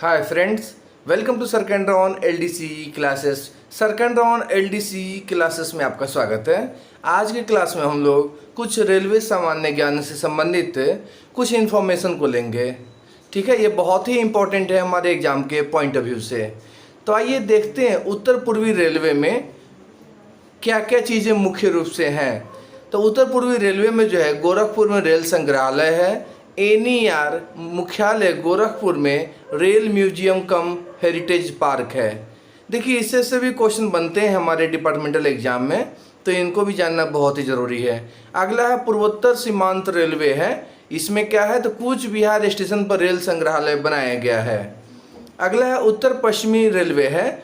Hi friends, welcome to Sarkandra LDC classes. Sarkandra LDC classes में आपका स्वागत है। आज के क्लास में हम लोग कुछ रेलवे सामान्य ज्ञान से संबंधित कुछ इन्फॉर्मेशन को लेंगे। ठीक है, ये बहुत ही इम्पोर्टेंट है हमारे एग्जाम के पॉइंट ऑफ व्यू से। तो आइए देखते हैं उत्तर पूर्वी रेलवे में क्या क्या चीज़ें मुख्य रूप से हैं। तो उत्तर पूर्वी रेलवे में जो है गोरखपुर में रेल संग्रहालय है, एनईआर मुख्यालय गोरखपुर में रेल म्यूजियम कम हेरिटेज पार्क है। देखिए, इससे से भी क्वेश्चन बनते हैं हमारे डिपार्टमेंटल एग्जाम में, तो इनको भी जानना बहुत ही ज़रूरी है। अगला है पूर्वोत्तर सीमांत रेलवे है। इसमें क्या है, तो कूच बिहार स्टेशन पर रेल संग्रहालय बनाया गया है। अगला है उत्तर पश्चिमी रेलवे है।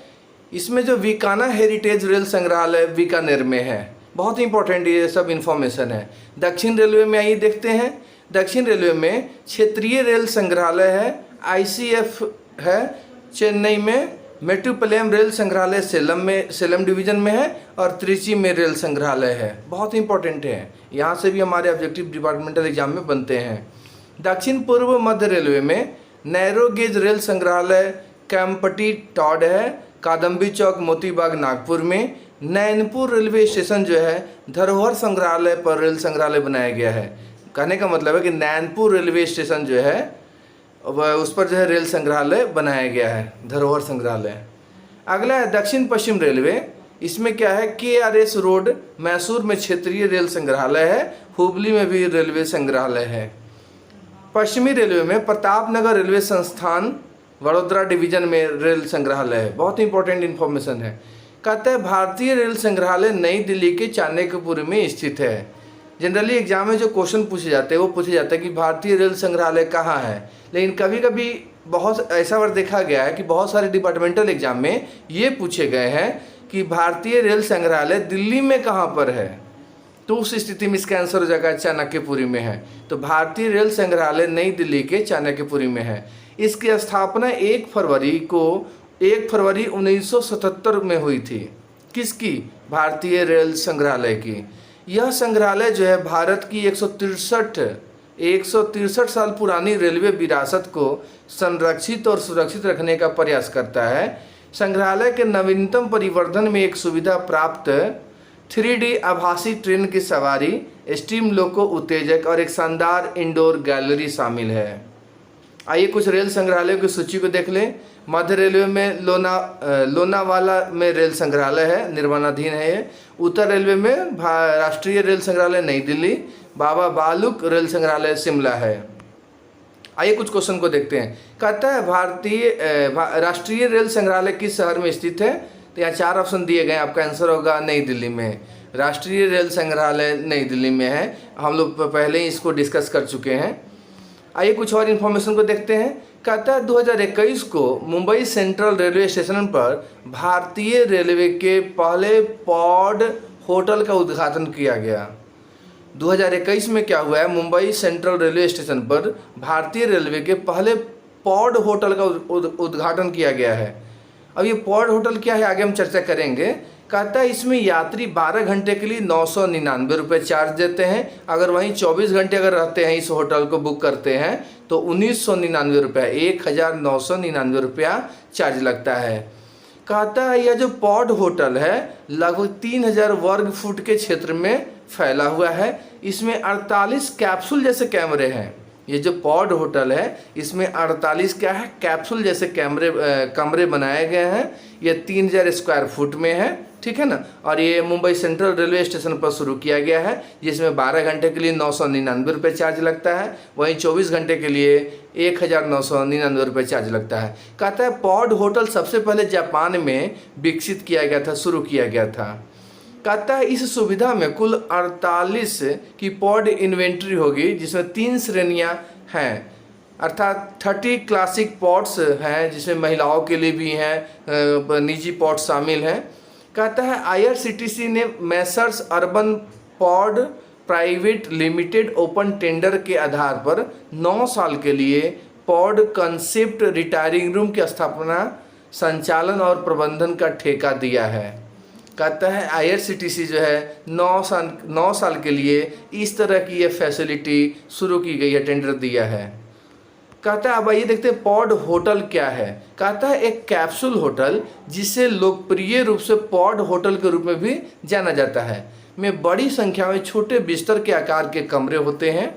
इसमें जो बीकाना हेरिटेज रेल संग्रहालय बीकानेर में है। बहुत ही इंपॉर्टेंट ये सब इन्फॉर्मेशन है। दक्षिण रेलवे में आइए देखते हैं। दक्षिण रेलवे में क्षेत्रीय रेल संग्रहालय है, आईसीएफ है चेन्नई में। मेट्रोपोलियम रेल संग्रहालय सेलम डिवीजन में है और त्रिची में रेल संग्रहालय है। बहुत इंपॉर्टेंट है, यहाँ से भी हमारे ऑब्जेक्टिव डिपार्टमेंटल एग्जाम में बनते हैं। दक्षिण पूर्व मध्य रेलवे में नैरो गेज रेल संग्रहालय कैंपटी टॉड है, कादम्बी चौक मोतीबाग नागपुर में। नैनपुर रेलवे स्टेशन जो है धरोहर संग्रहालय पर रेल संग्रहालय बनाया गया है। कहने का मतलब है कि नैनपुर रेलवे स्टेशन जो है उस पर जो है रेल संग्रहालय बनाया गया है, धरोहर संग्रहालय। अगला है दक्षिण पश्चिम रेलवे। इसमें क्या है, केआरएस रोड मैसूर में क्षेत्रीय रेल संग्रहालय है, हुबली में भी रेलवे संग्रहालय है। पश्चिमी रेलवे में प्रतापनगर रेलवे संस्थान वडोदरा डिवीजन में रेल संग्रहालय है। बहुत इंपॉर्टेंट इन्फॉर्मेशन है। कहते हैं भारतीय रेल संग्रहालय नई दिल्ली के चाणक्यपुरी में स्थित है। जनरली एग्जाम में जो क्वेश्चन पूछे जाते हैं वो पूछे जाता है कि भारतीय रेल संग्रहालय कहाँ है, लेकिन कभी कभी बहुत ऐसा बार देखा गया है कि बहुत सारे डिपार्टमेंटल एग्जाम में ये पूछे गए हैं कि भारतीय रेल संग्रहालय दिल्ली में कहाँ पर है। तो उस स्थिति में इसका आंसर हो जाएगा चाणक्यपुरी में है। तो भारतीय रेल संग्रहालय नई दिल्ली के चाणक्यपुरी में है। इसकी स्थापना 1 फरवरी 1977 में हुई थी। किसकी? भारतीय रेल संग्रहालय की। यह संग्रहालय जो है भारत की 163 साल पुरानी रेलवे विरासत को संरक्षित और सुरक्षित रखने का प्रयास करता है। संग्रहालय के नवीनतम परिवर्धन में एक सुविधा प्राप्त 3D आभासी ट्रेन की सवारी, स्टीम लोको उत्तेजक और एक शानदार इंडोर गैलरी शामिल है। आइए कुछ रेल संग्रहालयों की सूची को देख लें। मध्य रेलवे में लोनावाला में रेल संग्रहालय है, निर्माणाधीन है ये। उत्तर रेलवे में राष्ट्रीय रेल संग्रहालय नई दिल्ली, बाबा बालुक रेल संग्रहालय शिमला है। आइए कुछ क्वेश्चन को देखते हैं। कहता है राष्ट्रीय रेल संग्रहालय किस शहर में स्थित है? तो यहाँ 4 ऑप्शन दिए गए, आपका आंसर होगा नई दिल्ली में। राष्ट्रीय रेल संग्रहालय नई दिल्ली में है। हम लोग पहले ही इसको डिस्कस कर चुके हैं। आइए कुछ और इन्फॉर्मेशन को देखते हैं। कहता है 2021 को मुंबई सेंट्रल रेलवे स्टेशन पर भारतीय रेलवे के पहले पॉड होटल का उद्घाटन किया गया। 2021 में क्या हुआ है, मुंबई सेंट्रल रेलवे स्टेशन पर भारतीय रेलवे के पहले पॉड होटल का उद्घाटन किया गया है। अब ये पॉड होटल क्या है आगे हम चर्चा करेंगे। कहता है इसमें यात्री 12 घंटे के लिए 999 रुपये चार्ज देते हैं। अगर वहीं 24 घंटे अगर रहते हैं, इस होटल को बुक करते हैं तो 1999 रुपये, 1999 रुपया चार्ज लगता है। कहता है यह जो पॉड होटल है लगभग 3000 वर्ग फुट के क्षेत्र में फैला हुआ है। इसमें 48 कैप्सूल जैसे कैमरे हैं। ये जो पॉड होटल है इसमें 48 क्या है, कैप्सूल जैसे कमरे बनाए गए हैं। ये 3000 स्क्वायर फुट में है, ठीक है ना। और ये मुंबई सेंट्रल रेलवे स्टेशन पर शुरू किया गया है, जिसमें 12 घंटे के लिए 999 रुपये चार्ज लगता है। वहीं 24 घंटे के लिए 1999 रुपये चार्ज लगता है। कहता है पॉड होटल सबसे पहले जापान में विकसित किया गया था, शुरू किया गया था। कहता है इस सुविधा में कुल 48 की पॉड इन्वेंट्री होगी, जिसमें 3 श्रेणियां हैं, अर्थात 30 क्लासिक पॉड्स हैं जिसमें महिलाओं के लिए भी हैं, निजी पॉड्स शामिल हैं। कहता है आईआरसीटीसी ने Messrs urban pod private limited open tender के आधार पर 9 साल के लिए पॉड कंसेप्ट रिटायरिंग रूम की स्थापना, संचालन और प्रबंधन का ठेका दिया है। कहता है आईआरसीटीसी जो है 9 साल के लिए इस तरह की ये फैसिलिटी शुरू की गई है, टेंडर दिया है। कहता है अब आइए देखते हैं पॉड होटल क्या है। कहता है एक कैप्सूल होटल जिसे लोकप्रिय रूप से पॉड होटल के रूप में भी जाना जाता है, में बड़ी संख्या में छोटे बिस्तर के आकार के कमरे होते हैं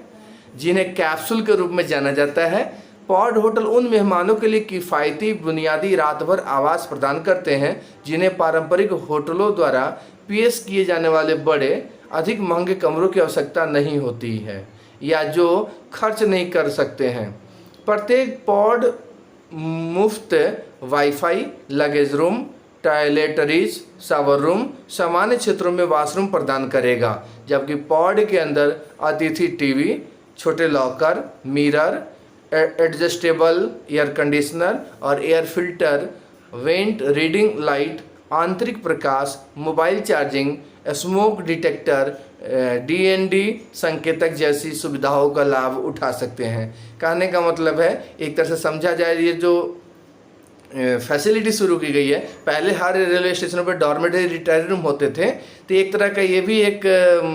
जिन्हें कैप्सूल के रूप में जाना जाता है। पॉड होटल उन मेहमानों के लिए किफ़ायती बुनियादी रात भर आवास प्रदान करते हैं जिन्हें पारंपरिक होटलों द्वारा पेश किए जाने वाले बड़े अधिक महंगे कमरों की आवश्यकता नहीं होती है या जो खर्च नहीं कर सकते हैं। प्रत्येक पॉड मुफ्त wifi, luggage room, toiletries, shower room, सामान्य क्षेत्रों में वॉशरूम प्रदान करेगा, जबकि पॉड के अंदर अतिथि टीवी, छोटे locker, mirror, adjustable air conditioner और air filter, vent, reading light, आंतरिक प्रकाश, mobile charging, smoke detector, DND संकेतक जैसी सुविधाओं का लाभ उठा सकते हैं। कहने का मतलब है एक तरह से समझा जाए ये जो फैसिलिटी शुरू की गई है, पहले हर रेलवे स्टेशनों पर डॉर्मेटरी रिटायरिंग रूम होते थे, तो एक तरह का ये भी एक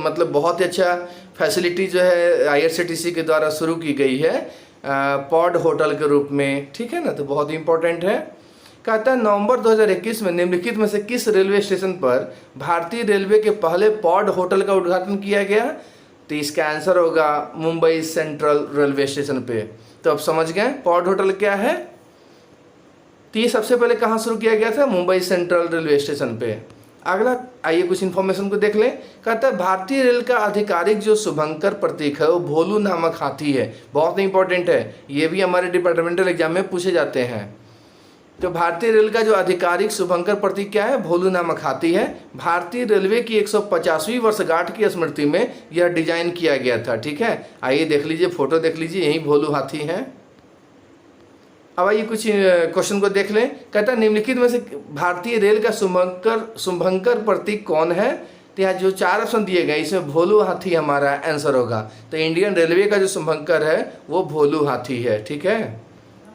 मतलब बहुत ही अच्छा फैसिलिटी जो है आईआरसीटीसी के द्वारा शुरू की गई है पॉड होटल के रूप में, ठीक है ना, तो बहुत ही इंपॉर्टेंट है। कहता है नवंबर 2021 में निम्नलिखित में से किस रेलवे स्टेशन पर भारतीय रेलवे के पहले पॉड होटल का उद्घाटन किया गया, तो इसका आंसर होगा मुंबई सेंट्रल रेलवे स्टेशन पे। तो अब समझ गए पॉड होटल क्या है। तो ये सबसे पहले कहाँ शुरू किया गया था, मुंबई सेंट्रल रेलवे स्टेशन पे। अगला आइए कुछ इन्फॉर्मेशन को देख लें। कहता है भारतीय रेल का आधिकारिक जो शुभंकर प्रतीक है वो भोलू नामक हाथी है। बहुत इंपॉर्टेंट है, ये भी हमारे डिपार्टमेंटल एग्जाम में पूछे जाते हैं। तो भारतीय रेल का जो आधिकारिक शुभंकर प्रतीक क्या है, भोलू नामक हाथी है। भारतीय रेलवे की 150वीं वर्षगांठ की स्मृति में यह डिजाइन किया गया था, ठीक है। आइए देख लीजिए, फोटो देख लीजिए, यही भोलू हाथी है। अब आइए कुछ क्वेश्चन को देख लें। कहता है निम्नलिखित में से भारतीय रेल का शुभंकर प्रतीक कौन है, तो यहाँ जो 4 ऑप्शन दिए गए इसमें भोलू हाथी हमारा आंसर होगा। तो इंडियन रेलवे का जो शुभंकर है वो भोलू हाथी है, ठीक है,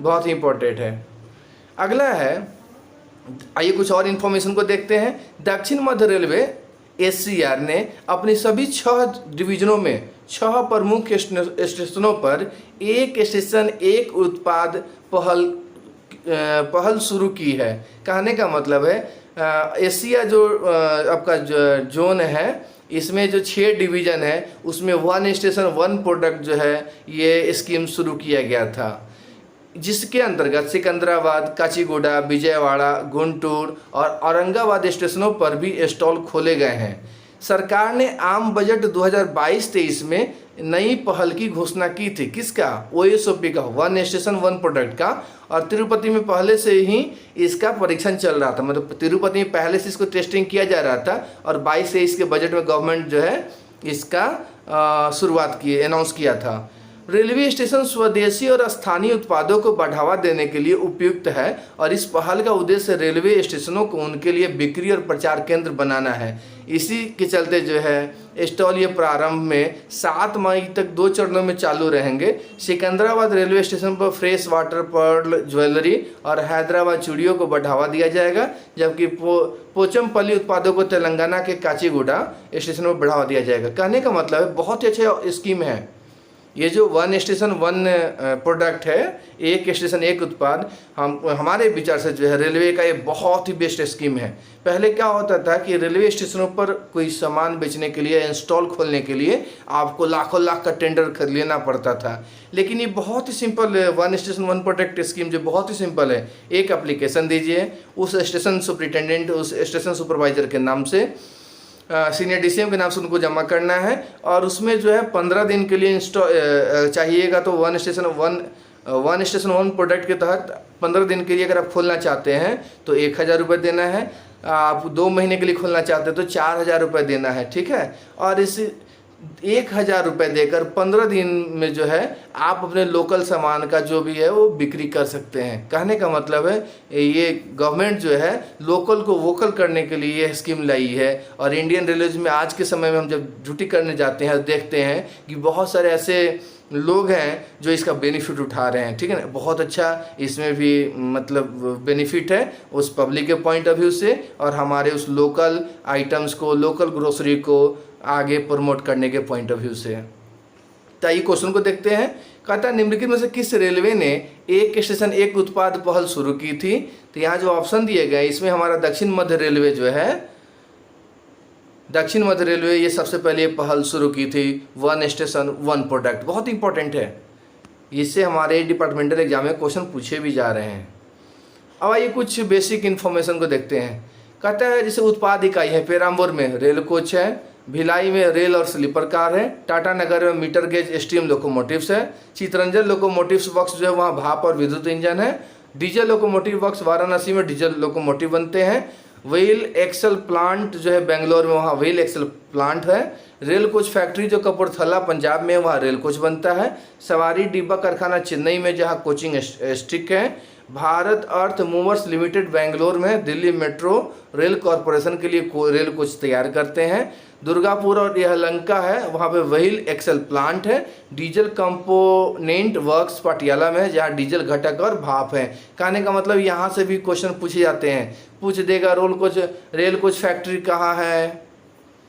बहुत ही इंपॉर्टेंट है। अगला है, आइए कुछ और इन्फॉर्मेशन को देखते हैं। दक्षिण मध्य रेलवे एससीआर ने अपनी सभी 6 डिवीजनों में 6 प्रमुख स्टेशनों पर एक स्टेशन एक उत्पाद पहल शुरू की है। कहने का मतलब है एशिया जो आपका जोन है इसमें जो 6 डिवीज़न है उसमें 1 स्टेशन 1 प्रोडक्ट जो है ये स्कीम शुरू किया गया था, जिसके अंतर्गत सिकंदराबाद, काचीगुडा, विजयवाड़ा, गुंटूर और औरंगाबाद स्टेशनों पर भी स्टॉल खोले गए हैं। सरकार ने आम बजट 2022-23 में नई पहल की घोषणा की थी, किसका, ओएसओपी का, 1 स्टेशन 1 प्रोडक्ट का। और तिरुपति में पहले से ही इसका परीक्षण चल रहा था, मतलब तिरुपति में पहले से इसको टेस्टिंग किया जा रहा था और 22-23 के बजट में गवर्नमेंट जो है इसका शुरुआत की, अनाउंस किया था। रेलवे स्टेशन स्वदेशी और स्थानीय उत्पादों को बढ़ावा देने के लिए उपयुक्त है और इस पहल का उद्देश्य रेलवे स्टेशनों को उनके लिए बिक्री और प्रचार केंद्र बनाना है। इसी के चलते जो है स्टॉल ये प्रारंभ में 7 मई तक 2 चरणों में चालू रहेंगे। सिकंदराबाद रेलवे स्टेशन पर फ्रेश वाटर, पर्ल ज्वेलरी और हैदराबाद चूड़ियों को बढ़ावा दिया जाएगा, जबकि पोचमपल्ली उत्पादों को तेलंगाना के काचीगुडा स्टेशन पर बढ़ावा दिया जाएगा। कहने का मतलब है बहुत ही अच्छा स्कीम है ये जो 1 स्टेशन 1 प्रोडक्ट है, एक स्टेशन एक उत्पाद, हमारे विचार से जो है रेलवे का ये बहुत ही बेस्ट स्कीम है। पहले क्या होता था कि रेलवे स्टेशनों पर कोई सामान बेचने के लिए, इंस्टॉल खोलने के लिए आपको लाखों लाख का टेंडर कर लेना पड़ता था, लेकिन ये बहुत ही सिंपल 1 स्टेशन 1 प्रोडक्ट स्कीम जो बहुत ही सिंपल है। एक एप्लीकेशन दीजिए, उस स्टेशन सुपरिटेंडेंट, उस स्टेशन सुपरवाइजर के नाम से, सीनियर डीसीएम के नाम से उनको जमा करना है और उसमें जो है 15 दिन के लिए चाहिएगा। तो 1 स्टेशन 1 प्रोडक्ट के तहत 15 दिन के लिए अगर आप खोलना चाहते हैं तो 1000 रुपये देना है। आप 2 महीने के लिए खोलना चाहते हैं तो 4000 रुपये देना है, ठीक है। और इस 1000 रुपये देकर 15 दिन में जो है आप अपने लोकल सामान का जो भी है वो बिक्री कर सकते हैं। कहने का मतलब है ये गवर्नमेंट जो है लोकल को वोकल करने के लिए ये स्कीम लाई है। और इंडियन रेलवेज में आज के समय में हम जब ड्यूटी करने जाते हैं देखते हैं कि बहुत सारे ऐसे लोग हैं जो इसका बेनिफिट उठा रहे हैं, ठीक है ना। बहुत अच्छा इसमें भी मतलब बेनिफिट है उस पब्लिक के पॉइंट ऑफ व्यू से और हमारे उस लोकल आइटम्स को, लोकल ग्रोसरी को आगे प्रमोट करने के पॉइंट ऑफ व्यू से। तो ये क्वेश्चन को देखते हैं। कहता है निम्नलिखित में से किस रेलवे ने एक स्टेशन एक उत्पाद पहल शुरू की थी। तो यहाँ जो ऑप्शन दिए गए इसमें हमारा दक्षिण मध्य रेलवे जो है, दक्षिण मध्य रेलवे ये सबसे पहले पहल शुरू की थी, वन स्टेशन वन प्रोडक्ट, बहुत इंपॉर्टेंट है। इससे हमारे डिपार्टमेंटल एग्जाम में क्वेश्चन पूछे भी जा रहे हैं। अब आइए कुछ बेसिक इन्फॉर्मेशन को देखते हैं। कहता है जैसे उत्पाद इकाई है, पेराम्बूर में रेल कोच है, भिलाई में रेल और स्लीपर कार है, टाटा नगर में मीटर गेज स्टीम लोकोमोटिव्स है, चितरंजन लोकोमोटिव्स वर्क्स जो है वहाँ भाप और विद्युत इंजन है, डीजल लोकोमोटिव वर्क्स वाराणसी में डीजल लोकोमोटिव बनते हैं, व्हील एक्सल प्लांट जो है बेंगलोर में वहाँ व्हील एक्सल प्लांट है, रेल कोच फैक्ट्री जो कपूरथला पंजाब में वहाँ रेल कोच बनता है, सवारी डिब्बा कारखाना चेन्नई में जहाँ कोचिंग स्टिक है, भारत अर्थ मूवर्स लिमिटेड बेंगलोर में, दिल्ली मेट्रो रेल कॉरपोरेशन के लिए रेल कोच तैयार करते हैं, दुर्गापुर और यलहंका है वहाँ पे व्हील एक्सल प्लांट है, डीजल कंपोनेंट वर्क्स पटियाला में है जहाँ डीजल घटक और भाप है। कहने का मतलब यहाँ से भी क्वेश्चन पूछे जाते हैं, पूछ देगा रेल कोच फैक्ट्री कहाँ है,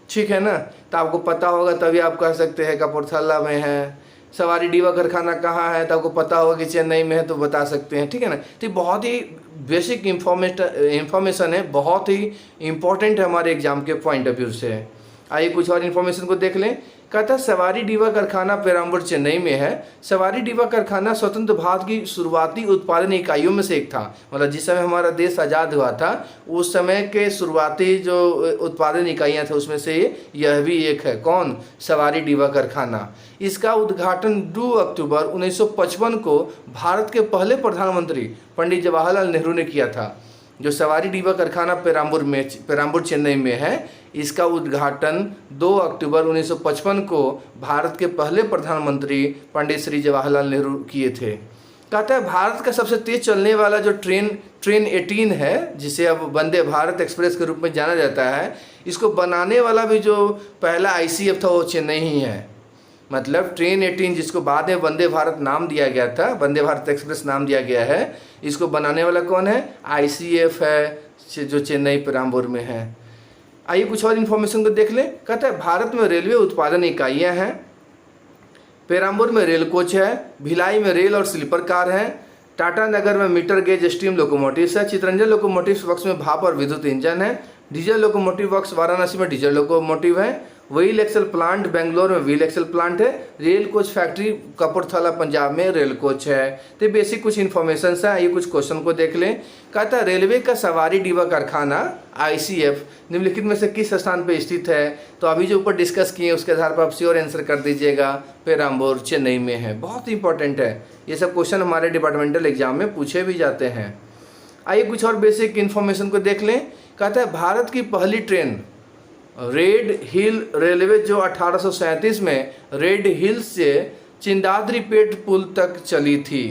ठीक है ना, तो आपको पता होगा तभी आप कह सकते हैं कपूरथला में है। सवारी डिब्बा कारखाना कहाँ है तो आपको पता होगा कि चेन्नई में है तो बता सकते हैं, ठीक है ना। तो बहुत ही बेसिक इंफॉर्मेशन है, बहुत ही इंपॉर्टेंट है हमारे एग्जाम के पॉइंट ऑफ व्यू से। आइए कुछ और इन्फॉर्मेशन को देख लें। कहता है सवारी डिब्बा कारखाना पेराम्बूर चेन्नई में है। सवारी डिब्बा कारखाना स्वतंत्र भारत की शुरुआती उत्पादन इकाइयों में से एक था, मतलब जिस समय हमारा देश आज़ाद हुआ था उस समय के शुरुआती जो उत्पादन इकाइयां थे उसमें से यह भी एक है। कौन? सवारी डिब्बा कारखाना। इसका उद्घाटन 2 अक्टूबर 1955 को भारत के पहले प्रधानमंत्री पंडित जवाहरलाल नेहरू ने किया था। जो सवारी डिब्बा कारखाना पेराम्बूर चेन्नई में है, इसका उद्घाटन 2 अक्टूबर 1955 को भारत के पहले प्रधानमंत्री पंडित श्री जवाहरलाल नेहरू किए थे। कहता है भारत का सबसे तेज चलने वाला जो ट्रेन 18 है, जिसे अब वंदे भारत एक्सप्रेस के रूप में जाना जाता है, इसको बनाने वाला भी जो पहला ICF था वो चेन्नई ही है। मतलब ट्रेन 18 जिसको बाद में वंदे भारत नाम दिया गया था, वंदे भारत एक्सप्रेस नाम दिया गया है, इसको बनाने वाला कौन है? ICF है जो चेन्नई पेराम्बूर में है। आइए कुछ और इन्फॉर्मेशन को देख लें। कहता है भारत में रेलवे उत्पादन इकाइयाँ हैं। पेराम्बूर में रेल कोच है, भिलाई में रेल और स्लीपर कार है, टाटा नगर में मीटर गेज स्टीम लोकोमोटिव्स है, चितरंजन लोकोमोटिव्स वर्क्स में भाप और विद्युत इंजन है, डीजल लोकोमोटिव वर्क्स वाराणसी में डीजल लोकोमोटिव है, व्हील एक्सल प्लांट बेंगलोर में व्हील एक्सल प्लांट है, rail coach factory Kapurthala Punjab में रेल कोच है। तो बेसिक कुछ इन्फॉर्मेशन है, ये कुछ क्वेश्चन को देख लें। कहता है रेलवे का सवारी डिब्बा कारखाना ICF निम्नलिखित में से किस स्थान पर स्थित है? तो अभी जो ऊपर डिस्कस किए उसके आधार पर आप श्योर आंसर कर दीजिएगा, पेराम्बूर चेन्नई में है। बहुत इंपॉर्टेंट है, ये सब क्वेश्चन हमारे डिपार्टमेंटल एग्जाम में पूछे भी जाते हैं। आइए कुछ और बेसिक इन्फॉर्मेशन को देख लें। कहता है भारत की पहली ट्रेन रेड हिल रेलवे जो 1837 में रेड हिल्स से चिंदाद्री पेट पुल तक चली थी।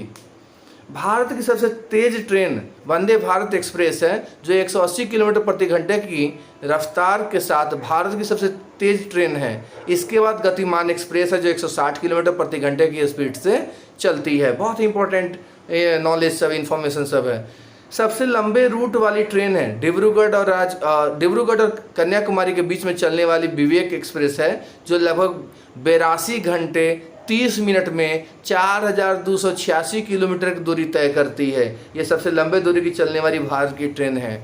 भारत की सबसे तेज ट्रेन वंदे भारत एक्सप्रेस है जो 180 किलोमीटर प्रति घंटे की रफ्तार के साथ भारत की सबसे तेज ट्रेन है। इसके बाद गतिमान एक्सप्रेस है जो 160 किलोमीटर प्रति घंटे की स्पीड से चलती है। बहुत इंपॉर्टेंट नॉलेज सब इन्फॉर्मेशन सब है। सबसे लंबे रूट वाली ट्रेन है डिब्रूगढ़ और कन्याकुमारी के बीच में चलने वाली विवेक एक्सप्रेस है जो लगभग 82 घंटे 30 मिनट में 4286 किलोमीटर की दूरी तय करती है। ये सबसे लंबे दूरी की चलने वाली भारत की ट्रेन है।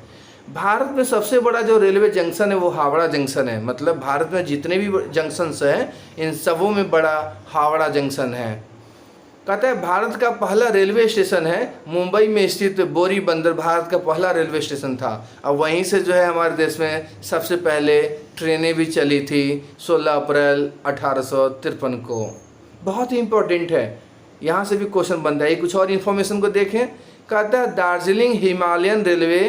भारत में सबसे बड़ा जो रेलवे जंक्शन है वो हावड़ा जंक्शन है। मतलब भारत में जितने भी जंक्शंस हैं इन सबों में बड़ा हावड़ा जंक्शन है। कहता है भारत का पहला रेलवे स्टेशन है मुंबई में स्थित बोरी बंदर, भारत का पहला रेलवे स्टेशन था। अब वहीं से जो है हमारे देश में सबसे पहले ट्रेनें भी चली थी 16 अप्रैल 1853 को। बहुत ही इम्पोर्टेंट है, यहाँ से भी क्वेश्चन बनता है। कुछ और इन्फॉर्मेशन को देखें। कहता है दार्जिलिंग हिमालयन रेलवे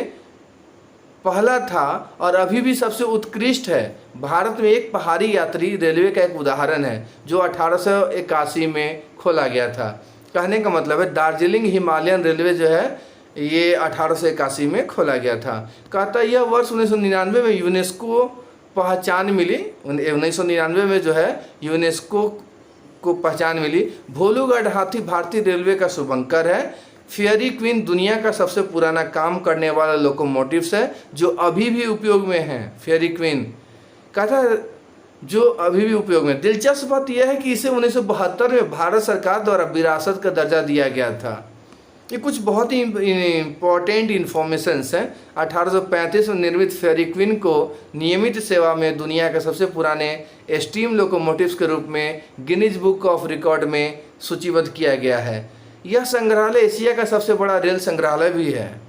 पहला था और अभी भी सबसे उत्कृष्ट है। भारत में एक पहाड़ी यात्री रेलवे का एक उदाहरण है जो 1881 में खोला गया था। कहने का मतलब है दार्जिलिंग हिमालयन रेलवे जो है ये 1881 में खोला गया था। कहता है यह वर्ष 1999 में यूनेस्को पहचान मिली। 1999 में जो है यूनेस्को को पहचान मिली। भोलूगढ़ हाथी भारतीय रेलवे का शुभंकर है। फेयरी क्वीन दुनिया का सबसे पुराना काम करने वाला लोकोमोटिव्स है जो अभी भी उपयोग में है। फेयरी क्वीन कहता है जो अभी भी उपयोग में। दिलचस्प बात यह है कि इसे 1972 में भारत सरकार द्वारा विरासत का दर्जा दिया गया था। ये कुछ बहुत ही इम्पोर्टेंट इन्फॉर्मेशंस हैं। 1835 में निर्मित फेरी क्वीन को नियमित सेवा में दुनिया के सबसे पुराने स्टीम लोकोमोटिव्स के रूप में गिनीज बुक ऑफ रिकॉर्ड में सूचीबद्ध किया गया है। यह संग्रहालय एशिया का सबसे बड़ा रेल संग्रहालय भी है।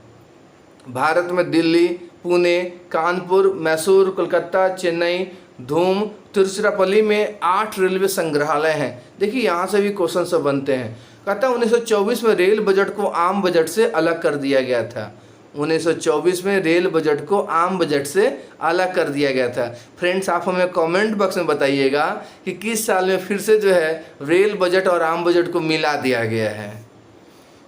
भारत में दिल्ली, पुणे, कानपुर, मैसूर, कोलकाता, चेन्नई, धूम, तिरुचिरापल्ली में 8 रेलवे संग्रहालय हैं। देखिए यहाँ से भी क्वेश्चन सब बनते हैं। कहता है 1924 में रेल बजट को आम बजट से अलग कर दिया गया था। 1924 में रेल बजट को आम बजट से अलग कर दिया गया था। फ्रेंड्स, आप हमें कमेंट बॉक्स में बताइएगा कि किस साल में फिर से जो है रेल बजट और आम बजट को मिला दिया गया है।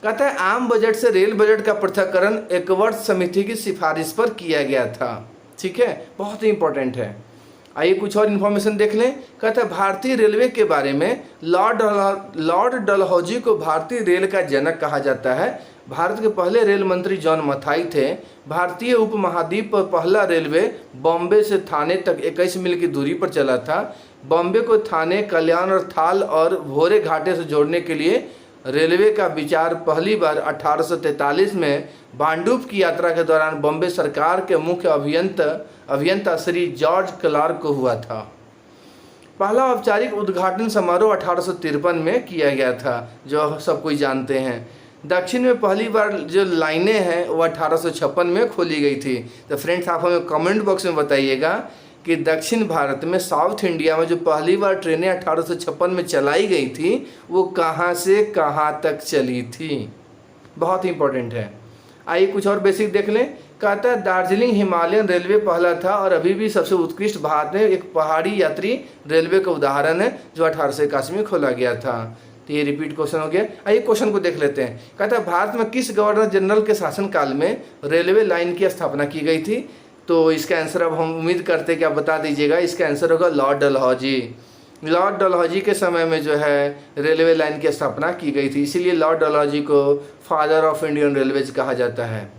कहता है आम बजट से रेल बजट का पृथक्करण एकवर्ट समिति की सिफारिश पर किया गया था। ठीक है, बहुत ही इंपॉर्टेंट है। आइए कुछ और इन्फॉर्मेशन देख लें। कहता है भारतीय रेलवे के बारे में लॉर्ड डलहौजी को भारतीय रेल का जनक कहा जाता है। भारत के पहले रेल मंत्री जॉन मथाई थे। भारतीय उपमहाद्वीप पर पहला रेलवे बॉम्बे से थाने तक 21 मील की दूरी पर चला था। बॉम्बे को थाने, कल्याण और थाल और भोरे घाटे से जोड़ने के लिए रेलवे का विचार पहली बार 1843 में भांडुप की यात्रा के दौरान बॉम्बे सरकार के मुख्य अभियंता श्री जॉर्ज क्लार्क को हुआ था। पहला औपचारिक उद्घाटन समारोह 1853 में किया गया था, जो सब कोई जानते हैं। दक्षिण में पहली बार जो लाइनें हैं वो 1856 में खोली गई थी। तो फ्रेंड्स, आप हमें कमेंट बॉक्स में बताइएगा कि दक्षिण भारत में, साउथ इंडिया में जो पहली बार ट्रेनें 1856 में चलाई गई थी वो कहाँ से कहाँ तक चली थी। बहुत इंपॉर्टेंट है। आइए कुछ और बेसिक देख लें। कहता है दार्जिलिंग हिमालयन रेलवे पहला था और अभी भी सबसे उत्कृष्ट भारत में एक पहाड़ी यात्री रेलवे का उदाहरण है, जो 1881 में खोला गया था। तो ये रिपीट क्वेश्चन हो गया। आइए क्वेश्चन को देख लेते हैं। कहता है भारत में किस गवर्नर जनरल के शासनकाल में रेलवे लाइन की स्थापना की गई थी? तो इसका आंसर अब हम उम्मीद करते हैं कि आप बता दीजिएगा। इसका आंसर होगा लॉर्ड डलहौजी। लॉर्ड डलहौजी के समय में जो है रेलवे लाइन की स्थापना की गई थी, इसीलिए लॉर्ड डलहौजी को फादर ऑफ इंडियन रेलवेज कहा जाता है।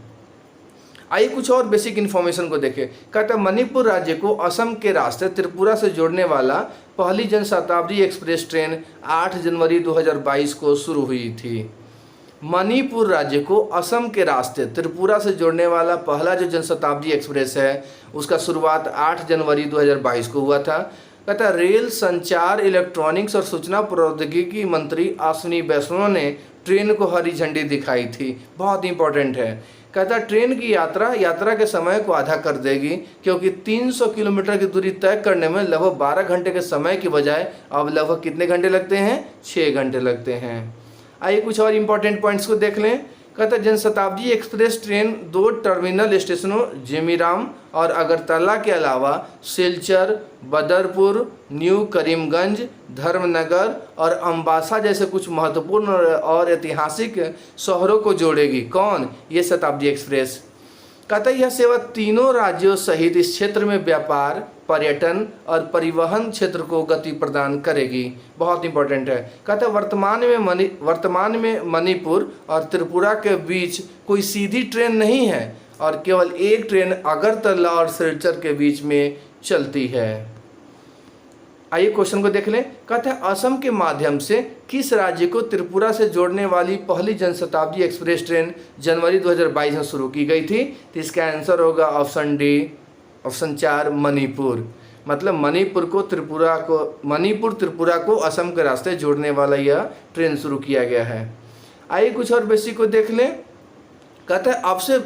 आइए कुछ और बेसिक इन्फॉर्मेशन को देखें। कहता है मणिपुर राज्य को असम के रास्ते त्रिपुरा से जोड़ने वाला पहली जनशताब्दी एक्सप्रेस ट्रेन 8 जनवरी 2022 को शुरू हुई थी। मणिपुर राज्य को असम के रास्ते त्रिपुरा से जोड़ने वाला पहला जो जनशताब्दी एक्सप्रेस है उसका शुरुआत 8 जनवरी 2022 को हुआ था। कहता है रेल, संचार, इलेक्ट्रॉनिक्स और सूचना प्रौद्योगिकी मंत्री अश्विनी वैष्णव ने ट्रेन को हरी झंडी दिखाई थी। बहुत इंपॉर्टेंट है। कहता है ट्रेन की यात्रा के समय को आधा कर देगी, क्योंकि 300 किलोमीटर की दूरी तय करने में लगभग 12 घंटे के समय की बजाय अब लगभग कितने घंटे लगते हैं? 6 घंटे लगते हैं। आइए कुछ और इम्पोर्टेंट पॉइंट्स को देख लें। कहता है जनशताब्दी एक्सप्रेस ट्रेन 2 टर्मिनल स्टेशनों जिमीराम और अगरतला के अलावा सिलचर, बदरपुर, न्यू करीमगंज, धर्मनगर और अम्बासा जैसे कुछ महत्वपूर्ण और ऐतिहासिक शहरों को जोड़ेगी। कौन? ये शताब्दी एक्सप्रेस। कहता है यह सेवा तीनों राज्यों सहित इस क्षेत्र में व्यापार, पर्यटन और परिवहन क्षेत्र को गति प्रदान करेगी। बहुत इंपॉर्टेंट है। कहता है वर्तमान में मणिपुर और त्रिपुरा के बीच कोई सीधी ट्रेन नहीं है और केवल एक ट्रेन अगरतला और सिलचर के बीच में चलती है। आइए क्वेश्चन को देख लें। कहता है असम के माध्यम से किस राज्य को त्रिपुरा से जोड़ने वाली पहली जनशताब्दी एक्सप्रेस ट्रेन जनवरी 2022 में शुरू की गई थी? तो इसका आंसर होगा ऑप्शन डी, ऑप्शन 4 मणिपुर। मतलब मणिपुर त्रिपुरा को असम के रास्ते जोड़ने वाला यह ट्रेन शुरू किया गया है। आइए कुछ और बेसिक को देख लें। कहता है अब से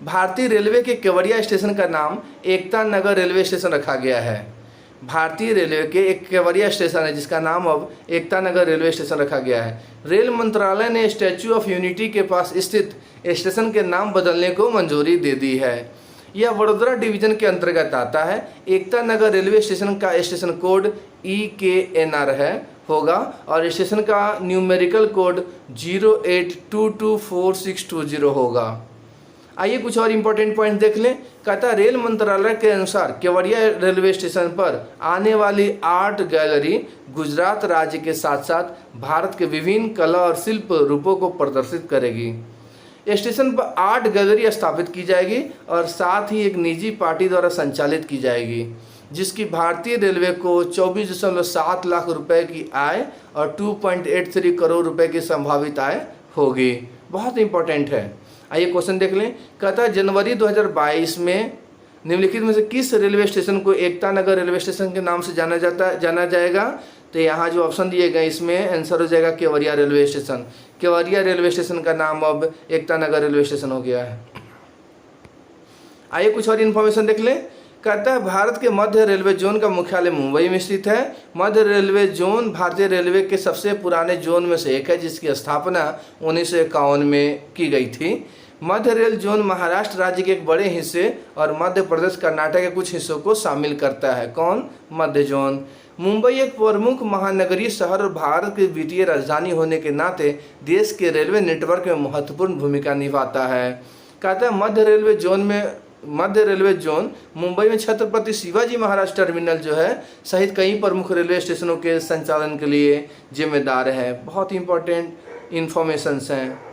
भारतीय रेलवे के केवड़िया स्टेशन का नाम एकता नगर रेलवे स्टेशन रखा गया है। भारतीय रेलवे के एक केवड़िया स्टेशन है जिसका नाम अब एकता नगर रेलवे स्टेशन रखा गया है। रेल मंत्रालय ने स्टैच्यू ऑफ यूनिटी के पास स्थित स्टेशन के नाम बदलने को मंजूरी दे दी है। यह वडोदरा डिवीजन के अंतर्गत आता है। एकता नगर रेलवे स्टेशन का स्टेशन कोड EKNR होगा और स्टेशन का न्यूमेरिकल कोड 08224620 होगा। आइए कुछ और इम्पोर्टेंट पॉइंट देख लें। कहता रेल मंत्रालय के अनुसार केवड़िया रेलवे स्टेशन पर आने वाली आर्ट गैलरी गुजरात राज्य के साथ साथ भारत के विभिन्न कला और शिल्प रूपों को प्रदर्शित करेगी। स्टेशन पर आर्ट गैलरी स्थापित की जाएगी और साथ ही एक निजी पार्टी द्वारा संचालित की जाएगी। जिसकी भारतीय रेलवे को 24.7 लाख रुपए की आय और 2.83 करोड़ रुपए की संभावित आय होगी। बहुत इंपॉर्टेंट है। आइए क्वेश्चन देख लें। कहता है जनवरी 2022 में निम्नलिखित में से किस रेलवे स्टेशन को एकता नगर रेलवे स्टेशन के नाम से जाना जाएगा? तो यहाँ जो ऑप्शन दिए गए इसमें आंसर हो जाएगा Kevadia railway station. Kevadia railway station का नाम अब एकता नगर रेलवे स्टेशन हो गया है। आइए कुछ और इन्फॉर्मेशन देख लें। कहता है भारत के मध्य रेलवे जोन का मुख्यालय मुंबई में स्थित है। मध्य रेलवे जोन भारतीय रेलवे के सबसे पुराने जोन में से एक है, जिसकी स्थापना 1951 में की गई थी। मध्य रेल जोन महाराष्ट्र राज्य के एक बड़े हिस्से और मध्य प्रदेश कर्नाटक के कुछ हिस्सों को शामिल करता है। कौन? मध्य जोन। मुंबई एक प्रमुख महानगरीय शहर और भारत की वित्तीय राजधानी होने के नाते देश के रेलवे नेटवर्क में महत्वपूर्ण भूमिका निभाता है। कहता है मध्य रेलवे जोन मुंबई में छत्रपति शिवाजी महाराज टर्मिनल जो है सहित कई प्रमुख रेलवे स्टेशनों के संचालन के लिए जिम्मेदार है। बहुत इंपॉर्टेंट इंफॉर्मेशंस हैं।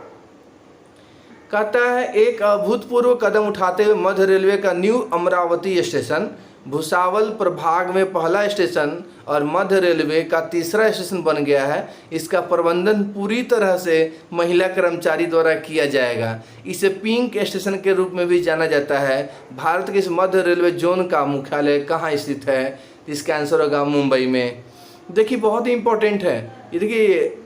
कहता है एक अभूतपूर्व कदम उठाते हुए मध्य रेलवे का न्यू अमरावती स्टेशन भुसावल प्रभाग में पहला स्टेशन और मध्य रेलवे का तीसरा स्टेशन बन गया है। इसका प्रबंधन पूरी तरह से महिला कर्मचारी द्वारा किया जाएगा। इसे पिंक स्टेशन के रूप में भी जाना जाता है। भारत के इस मध्य रेलवे जोन का मुख्यालय कहाँ स्थित है? इसका आंसर होगा मुंबई में। देखिए बहुत ही इंपॉर्टेंट है। ये देखिए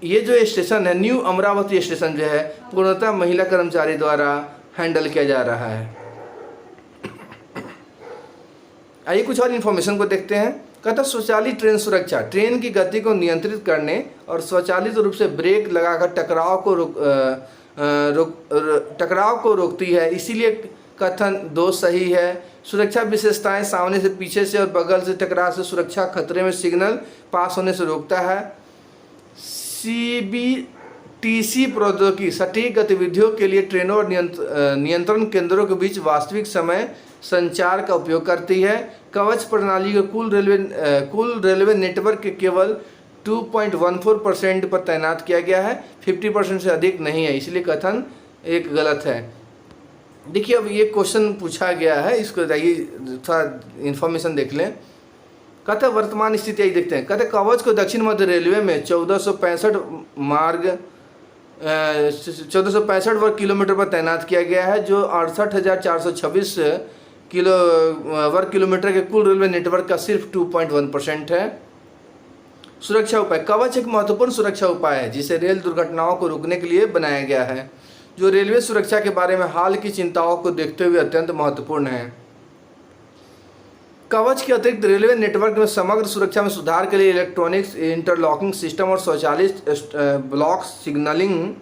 ये जो स्टेशन है न्यू अमरावती स्टेशन जो है पूर्णतः महिला कर्मचारी द्वारा हैंडल किया जा रहा है। आइए कुछ और इन्फॉर्मेशन को देखते हैं। कहता स्वचालित ट्रेन सुरक्षा ट्रेन की गति को नियंत्रित करने और स्वचालित रूप से ब्रेक लगाकर टकराव को रोकती है, इसीलिए कथन 2 सही है। सुरक्षा विशेषताएं सामने से, पीछे से और बगल से टकराव से सुरक्षा खतरे में सिग्नल पास होने से रोकता है। CBTC प्रौद्योगिकी सटीक गतिविधियों के लिए ट्रेनों और नियंत्रण केंद्रों के बीच वास्तविक समय संचार का उपयोग करती है। कवच प्रणाली को कुल रेलवे नेटवर्क के केवल 2.14% पर तैनात किया गया है, 50% से अधिक नहीं है, इसलिए कथन एक गलत है। देखिए अब ये क्वेश्चन पूछा गया है, इसको जाइए थोड़ा इन्फॉर्मेशन देख लें। कहते वर्तमान स्थिति यही देखते हैं। कहते कवच को दक्षिण मध्य रेलवे में 1465 वर्ग किलोमीटर पर तैनात किया गया है, जो 68,426 वर्ग किलोमीटर के कुल रेलवे नेटवर्क का सिर्फ 2.1% है। सुरक्षा उपाय कवच एक महत्वपूर्ण सुरक्षा उपाय है जिसे रेल दुर्घटनाओं को रोकने के लिए बनाया गया है, जो रेलवे सुरक्षा के बारे में हाल की चिंताओं को देखते हुए अत्यंत महत्वपूर्ण है। कवच के अतिरिक्त रेलवे नेटवर्क में समग्र सुरक्षा में सुधार के लिए इलेक्ट्रॉनिक्स इंटरलॉकिंग सिस्टम और स्वचालित ब्लॉक सिग्नलिंग।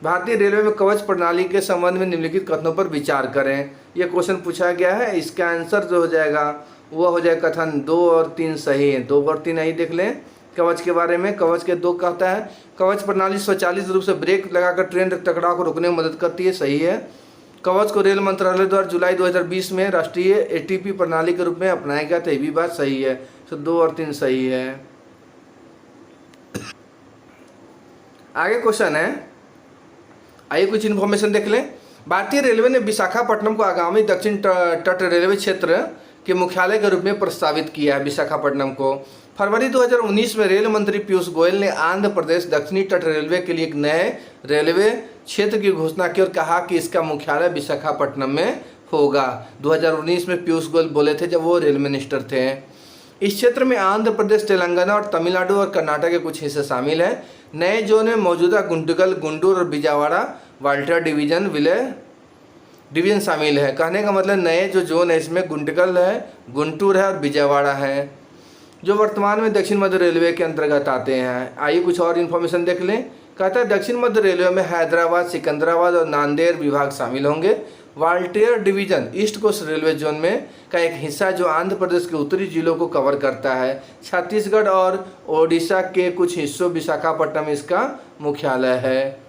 भारतीय रेलवे में कवच प्रणाली के संबंध में निम्नलिखित कथनों पर विचार करें। यह क्वेश्चन पूछा गया है, इसका आंसर जो हो जाएगा वह हो जाएगा कथन 2 और 3 सही है। 2 और 3 यही देख लें कवच के बारे में। कवच के 2 कहता है कवच प्रणाली स्वचालित रूप से ब्रेक लगाकर ट्रेन टकराव को रोकने में मदद करती है, सही है। कवच को रेल मंत्रालय द्वारा जुलाई 2020 में राष्ट्रीय ATP प्रणाली के रूप में अपनाया गया था, ये भी बात सही है। तो 2 और 3 सही है। आगे क्वेश्चन है, आइए कुछ इन्फॉर्मेशन देख लें। भारतीय रेलवे ने विशाखापट्टनम को आगामी दक्षिण तट रेलवे क्षेत्र के मुख्यालय के रूप में प्रस्तावित किया है। विशाखापट्टनम को फरवरी 2019 में रेल मंत्री पीयूष गोयल ने आंध्र प्रदेश दक्षिणी तट रेलवे के लिए एक नए रेलवे क्षेत्र की घोषणा की और कहा कि इसका मुख्यालय विशाखापट्टनम में होगा। 2019 में पीयूष गोयल बोले थे जब वो रेल मिनिस्टर थे। इस क्षेत्र में आंध्र प्रदेश, तेलंगाना और तमिलनाडु और कर्नाटक के कुछ हिस्से शामिल हैं। नए जोन में मौजूदा गुंटकल, गुंटूर और बिजावाड़ा वाल्टर डिवीजन शामिल है। कहने का मतलब नए जो जोन है इसमें गुंटकल है, गुंटूर है और बिजावाड़ा है, जो वर्तमान में दक्षिण मध्य रेलवे के अंतर्गत आते हैं। आइए कुछ और इन्फॉर्मेशन देख लें। कहता है दक्षिण मध्य रेलवे में हैदराबाद, सिकंदराबाद और नांदेड़ विभाग शामिल होंगे। Waltair division East Coast Railway zone में का एक हिस्सा जो आंध्र प्रदेश के उत्तरी जिलों को कवर करता है। छत्तीसगढ़ और ओडिशा के कुछ हिस्सों विशाखापट्टनम इसका मुख्यालय है।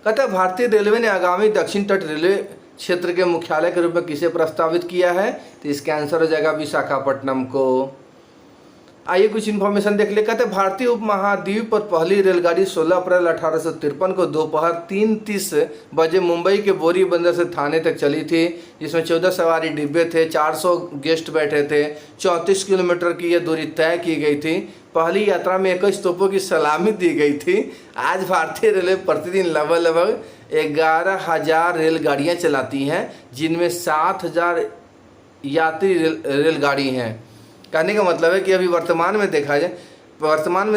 कहता है भारतीय रेलवे ने आगामी दक्षिण तट रेलवे क्षेत्र के मुख्यालय के रूप में किसे प्रस्तावित किया है, तो इसका आंसर हो जाएगा विशाखापट्टनम को। आइए कुछ इन्फॉर्मेशन देख ले। कहते हैं भारतीय उपमहाद्वीप पर पहली रेलगाड़ी 16 अप्रैल 1853 को दोपहर 3:30 बजे मुंबई के बोरी बंदर से थाने तक चली थी, जिसमें 14 सवारी डिब्बे थे, 400 गेस्ट बैठे थे। 34 किलोमीटर की यह दूरी तय की गई थी। पहली यात्रा में 21 तोपों की सलामी दी गई थी। आज भारतीय रेलवे प्रतिदिन लगभग 11,000 रेलगाड़ियाँ चलाती हैं, जिनमें 7,000 यात्री रेलगाड़ी हैं। कहने का मतलब है कि अभी वर्तमान में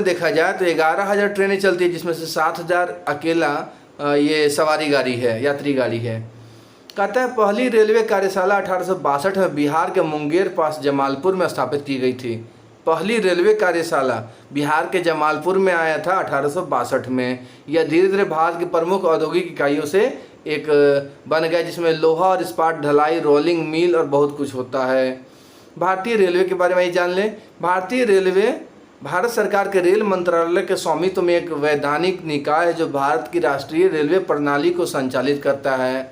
देखा जाए तो 11,000 ट्रेनें चलती है, जिसमें से 7,000 अकेला ये सवारी गाड़ी है, यात्री गाड़ी है। कहता है पहली रेलवे कार्यशाला 1862 में बिहार के मुंगेर पास जमालपुर में स्थापित की गई थी। पहली रेलवे कार्यशाला बिहार के जमालपुर में आया था 1862 में। यह धीरे धीरे भारत की प्रमुख औद्योगिक इकाइयों से एक बन गया, जिसमें लोहा और इस्पात ढलाई, रोलिंग मिल और बहुत कुछ होता है। भारतीय रेलवे के बारे में ही जान लें। भारतीय रेलवे भारत सरकार के रेल मंत्रालय के स्वामित्व में एक वैधानिक निकाय है, जो भारत की राष्ट्रीय रेलवे प्रणाली को संचालित करता है।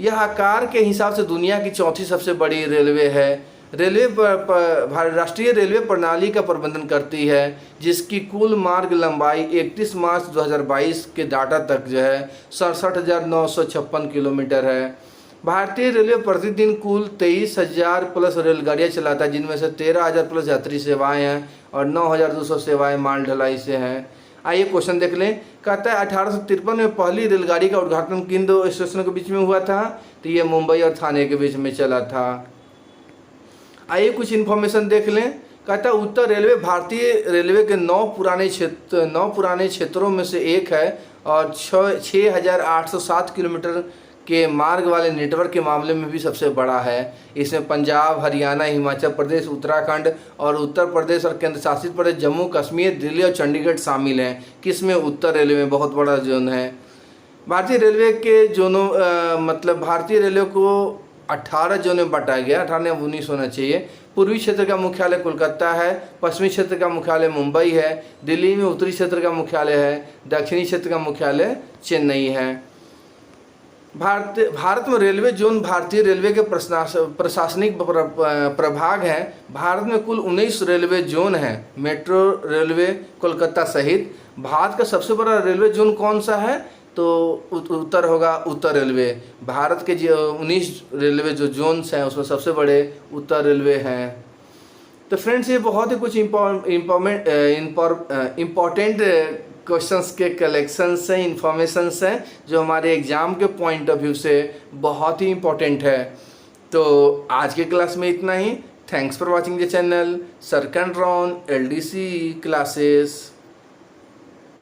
यह आकार के हिसाब से दुनिया की चौथी सबसे बड़ी रेलवे है। राष्ट्रीय रेलवे प्रणाली का प्रबंधन करती है, जिसकी कुल मार्ग लंबाई 31 मार्च 2022 के डाटा तक जो है 67,956 किलोमीटर है। भारतीय रेलवे प्रतिदिन कुल 23,000 प्लस रेलगाड़ियाँ चलाता है, जिनमें से 13,000 प्लस यात्री सेवाएं हैं और 9,200 सेवाएं माल ढलाई से हैं। आइए क्वेश्चन देख लें। कहता है 1853 में पहली रेलगाड़ी का उद्घाटन किन दो स्टेशनों के बीच में हुआ था? तो ये मुंबई और थाने के बीच में चला था। आइए कुछ इन्फॉर्मेशन देख लें। कहता है उत्तर रेलवे भारतीय रेलवे के 9 पुराने क्षेत्रों में से एक है और 6,807 किलोमीटर के मार्ग वाले नेटवर्क के मामले में भी सबसे बड़ा है। इसमें पंजाब, हरियाणा, हिमाचल प्रदेश, उत्तराखंड और उत्तर प्रदेश और केंद्र शासित प्रदेश जम्मू कश्मीर, दिल्ली और चंडीगढ़ शामिल हैं। किसमें? उत्तर रेलवे में बहुत बड़ा जोन है। भारतीय रेलवे के जोनों भारतीय रेलवे को 18 जोन में बांटा गया, 18 या 19 होना चाहिए। पूर्वी क्षेत्र का मुख्यालय कोलकाता है, पश्चिमी क्षेत्र का मुख्यालय मुंबई है, दिल्ली में उत्तरी क्षेत्र का मुख्यालय है, दक्षिणी क्षेत्र का मुख्यालय चेन्नई है। भारत में रेलवे जोन भारतीय रेलवे के प्रशासनिक प्रभाग हैं। भारत में कुल 19 रेलवे जोन हैं, मेट्रो रेलवे कोलकाता सहित। भारत का सबसे बड़ा रेलवे जोन कौन सा है? तो उत्तर होगा, उत्तर रेलवे। भारत के जो 19 रेलवे जो जोन्स हैं उसमें सबसे बड़े उत्तर रेलवे हैं। तो फ्रेंड्स, ये बहुत ही कुछ इम्पॉर्टेंट क्वेश्चंस के कलेक्शंस हैं, इन्फॉर्मेशंस हैं, जो हमारे एग्ज़ाम के पॉइंट ऑफ व्यू से बहुत ही इम्पोर्टेंट है। तो आज के क्लास में इतना ही। Thanks for watching the channel Sarkandra LDC classes.